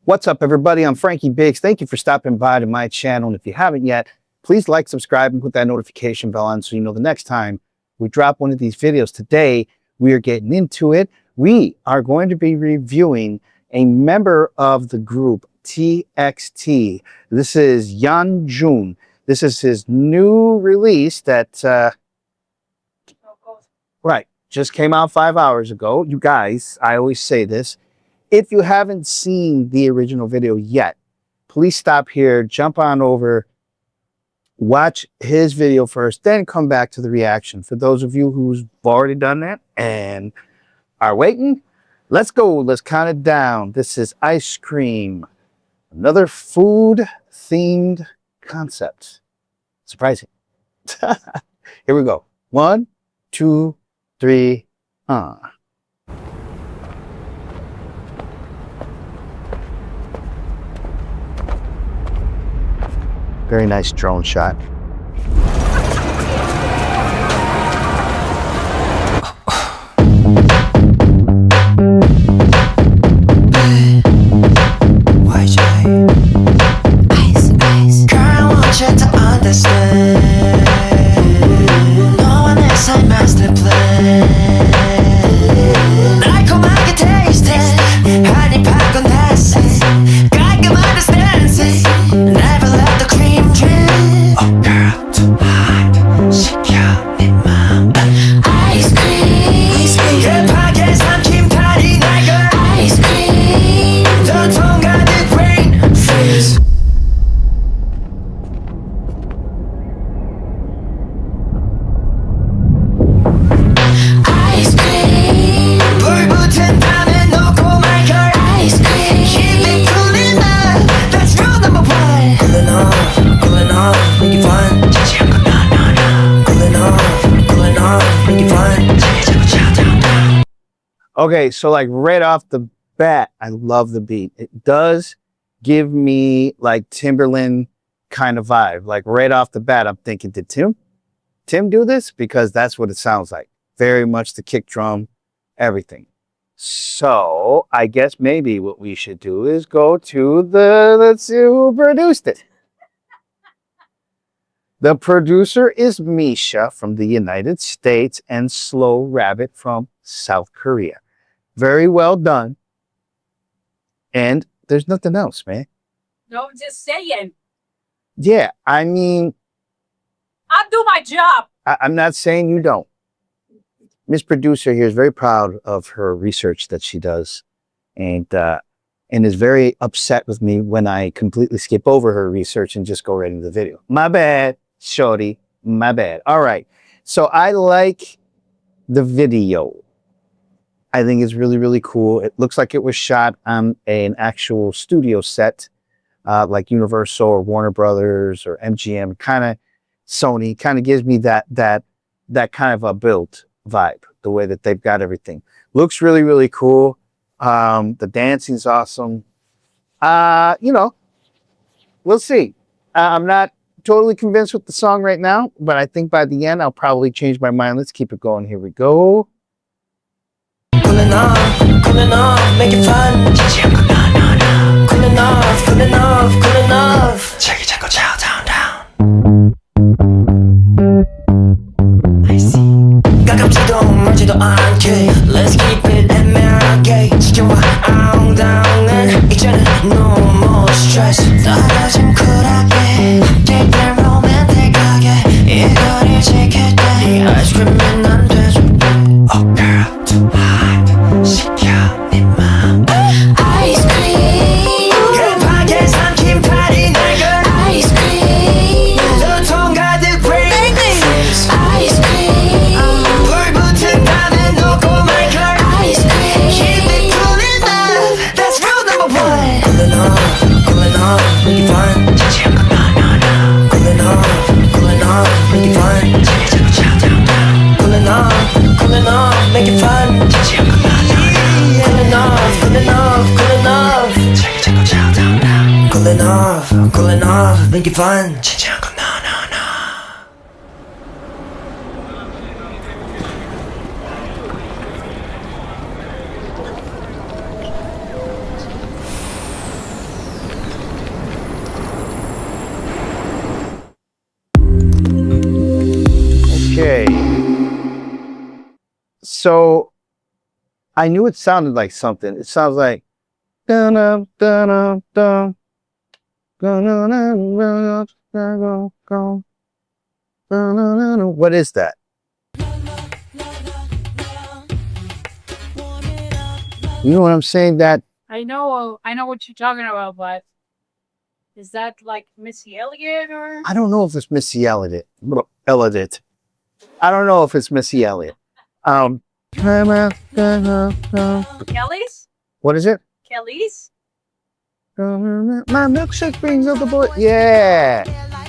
What's up, everybody? I'm Frankie Biggz. Thank you for stopping by to my channel. And if you haven't yet, please like, subscribe, and put that notification bell on so you know the next time we drop one of these videos. Today, we are getting into it. We are going to be reviewing a member of the group TXT. This is Yeonjun. This is his new release that, just came out 5 hours ago. You guys, I always say this. If you haven't seen the original video yet, please stop here, jump on over, watch his video first, then come back to the reaction. For those of you who've already done that and are waiting, let's go. Let's count it down. This is Ice Cream, another food-themed concept. Surprising. Here we go. 1, 2, 3, Very nice drone shot. Okay, so like right off the bat, I love the beat. It does give me like Timberland kind of vibe. Like right off the bat, I'm thinking, did Tim do this? Because that's what it sounds like. Very much the kick drum, everything. So I guess maybe what we should do is go to let's see who produced it. The producer is Misha from the United States and Slow Rabbit from South Korea. Very well done. And there's nothing else, man. No, I'm just saying. Yeah, I mean... I'll do my job. I'm not saying you don't. Miss Producer here is very proud of her research that she does. And is very upset with me when I completely skip over her research and just go right into the video. My bad, shorty. My bad. All right. So I like the video. I think it's really, really cool. It looks like it was shot on an actual studio set, like Universal or Warner Brothers or MGM, kind of Sony. Kind of gives me that kind of a built vibe, the way that they've got everything. Looks really, really cool. The dancing's awesome. You know, we'll see. I'm not totally convinced with the song right now, but I think by the end, I'll probably change my mind. Let's keep it going. Here we go. Cooling off, make it fun. Cooling off. 자기 자꾸 chow down. I see. 가깝지도 멀지도 않게. Let's keep it 애매하게. 지켜봐 앙당은 이제는 no more stress. 떨어진 쿨하게. Take that romantic하게. 이거를 지킬 때 아이스크림은 안 돼줘. Oh girl, too hot. 시켜 네 맘. Ice cream. 급하게 삼킨 파리 날 걸. Ice cream. 도통 가득 rain. Ice cream. 불 붙은 밤에 놓고 말 걸. Ice cream. Keep it cooling off. That's rule number 1. Cooling off, make it fun. 지치한 건 no. Cooling off, make it fun. 자기 자꾸 chow down. Cooling off, make it fun. 지치한 건 Cooling off. 자기 자꾸 chow down. Cooling off, make it fun. 지치한 건 no. So I knew it sounded like something. It sounds like dun dun dun what is that? You know what I'm saying? That I know what you're talking about, but is that like Missy Elliott or I don't know if it's Missy Elliott. Elliott. I don't know if it's Missy Elliott. What Kelly's? is it? Kelly's? My milkshake brings up the boy. Yeah.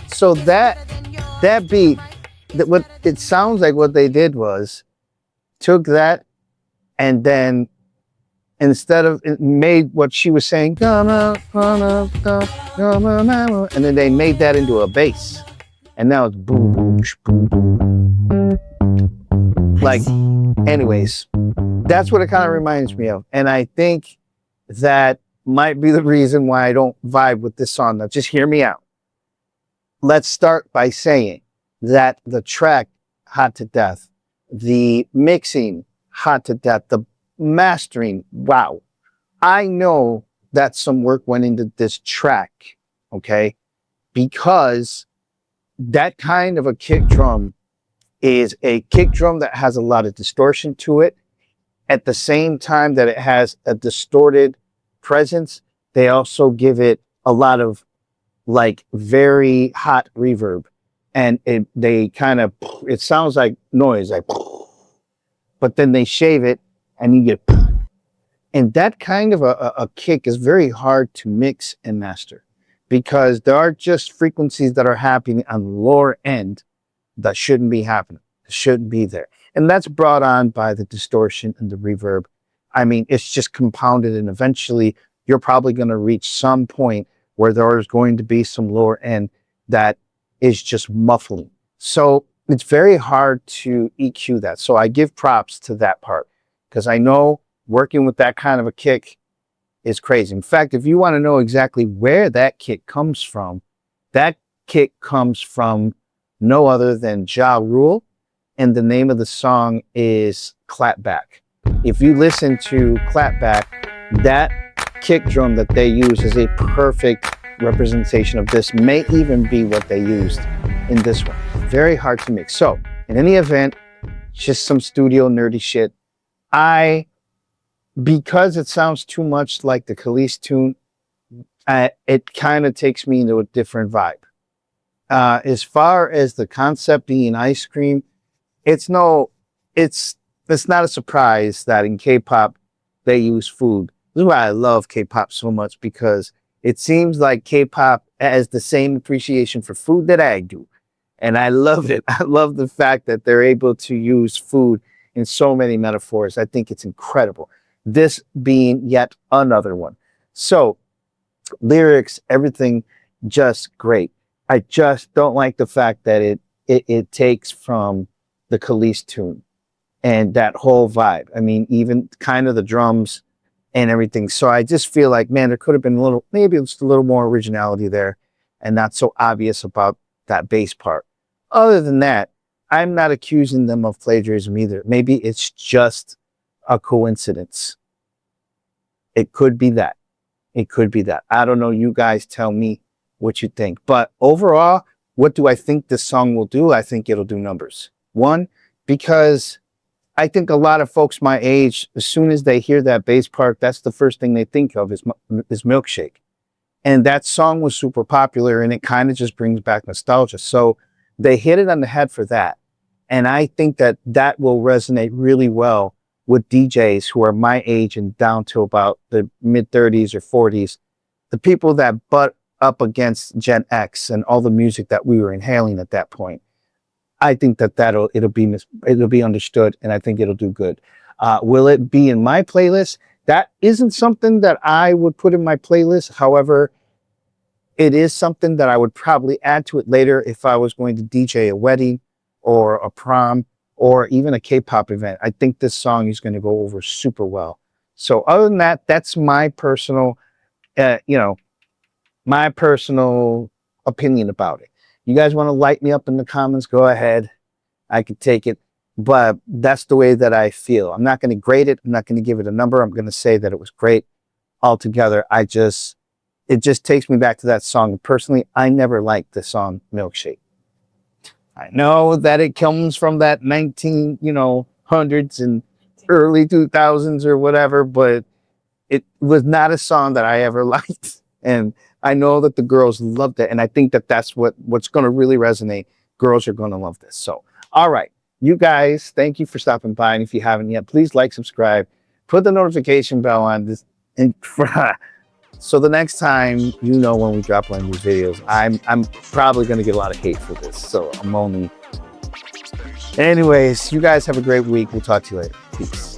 So that beat, that what it sounds like what they did was took that and then instead of it made what she was saying, and then they made that into a bass. And now it's boom, boom, boom, boom. Like, anyways, that's what it kind of reminds me of. And I think that might be the reason why I don't vibe with this song. Now, just hear me out. Let's start by saying that the track, hot to death, the mixing, hot to death, the mastering, wow. I know that some work went into this track, okay? Because that kind of a kick drum is a kick drum that has a lot of distortion to it. At the same time that it has a distorted presence, they also give it a lot of like very hot reverb. And it sounds like noise, like, but then they shave it and you get, and that kind of a kick is very hard to mix and master because there are just frequencies that are happening on the lower end that shouldn't be happening, shouldn't be there. And that's brought on by the distortion and the reverb. I mean, it's just compounded and eventually you're probably going to reach some point where there's going to be some lower end that is just muffling. So it's very hard to EQ that. So I give props to that part because I know working with that kind of a kick is crazy. In fact, if you want to know exactly where that kick comes from, that kick comes from no other than Ja Rule, and the name of the song is Clapback. If you listen to Clapback, that kick drum that they use is a perfect representation of this, may even be what they used in this one. Very hard to mix. So, in any event, just some studio nerdy shit. Because it sounds too much like the Khalees tune, it kind of takes me into a different vibe. As far as the concept being ice cream, it's not a surprise that in K-pop they use food. This is why I love K-pop so much, because it seems like K-pop has the same appreciation for food that I do. And I love it. I love the fact that they're able to use food in so many metaphors. I think it's incredible. This being yet another one. So, lyrics, everything, just great. I just don't like the fact that it takes from the Khalees tune and that whole vibe. I mean, even kind of the drums and everything. So I just feel like, man, there could have been maybe just a little more originality there and not so obvious about that bass part. Other than that, I'm not accusing them of plagiarism either. Maybe it's just a coincidence. It could be that. It could be that. I don't know. You guys tell me what you think. But overall, what do I think this song will do? I think it'll do numbers. One, because I think a lot of folks my age, as soon as they hear that bass part, that's the first thing they think of is Milkshake. And that song was super popular and it kind of just brings back nostalgia. So they hit it on the head for that. And I think that that will resonate really well with DJs who are my age and down to about the mid 30s or 40s, the people that butt up against Gen X and all the music that we were inhaling at that point. I think that it'll be understood, and I think it'll do good. Will it be in my playlist? That isn't something that I would put in my playlist. However, it is something that I would probably add to it later if I was going to DJ a wedding or a prom or even a K-pop event. I think this song is going to go over super well. So other than that, that's my personal, my personal opinion about it. You guys want to light me up in the comments? Go ahead. I could take it. but that's the way that I feel. I'm not going to grade it. I'm not going to give it a number. I'm going to say that it was great altogether. It just takes me back to that song. Personally, I never liked the song Milkshake. I know that it comes from that 1900s and early 2000s or whatever, but it was not a song that I ever liked. And I know that the girls loved it. And I think that that's what's going to really resonate. Girls are going to love this. So, all right, you guys, thank you for stopping by. And if you haven't yet, please like, subscribe, put the notification bell on this. And so the next time, you know, when we drop one of these videos, I'm probably going to get a lot of hate for this. So I'm only... Anyways, you guys have a great week. We'll talk to you later. Peace.